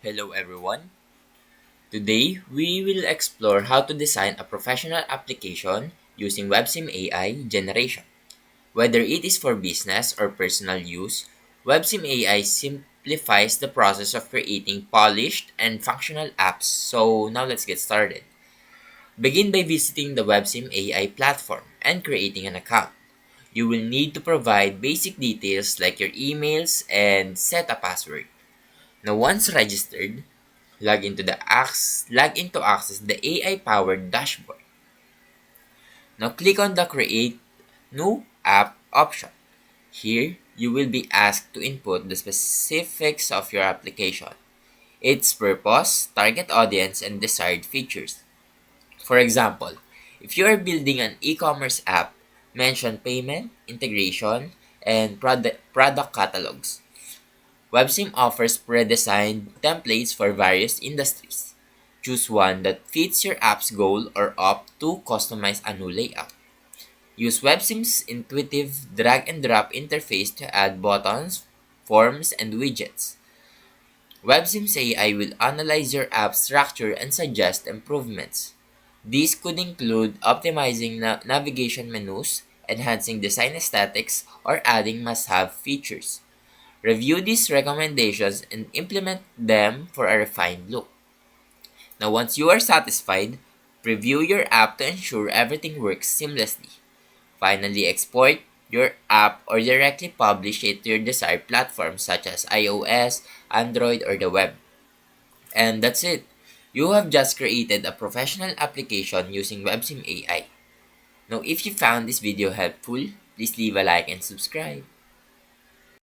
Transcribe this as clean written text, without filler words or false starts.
Hello everyone. Today, we will explore how to design a professional application using WebSim AI generation. Whether it is for business or personal use, WebSim AI simplifies the process of creating polished and functional apps. So now let's get started. Begin by visiting the WebSim AI platform and creating an account. You will need to provide basic details like your emails and set a password. Now once registered, log in to access the AI-powered dashboard. Now click on the Create New App option. Here, you will be asked to input the specifics of your application, its purpose, target audience, and desired features. For example, if you are building an e-commerce app, mention payment, integration, and product catalogs. WebSim offers pre-designed templates for various industries. Choose one that fits your app's goal or opt to customize a new layout. Use WebSim's intuitive drag and drop interface to add buttons, forms, and widgets. WebSim's AI will analyze your app's structure and suggest improvements. These could include optimizing navigation menus, enhancing design aesthetics, or adding must-have features. Review these recommendations and implement them for a refined look. Now, once you are satisfied, preview your app to ensure everything works seamlessly. Finally, export your app or directly publish it to your desired platforms such as iOS, Android, or the web. And that's it. You have just created a professional application using WebSim AI. Now, if you found this video helpful, please leave a like and subscribe.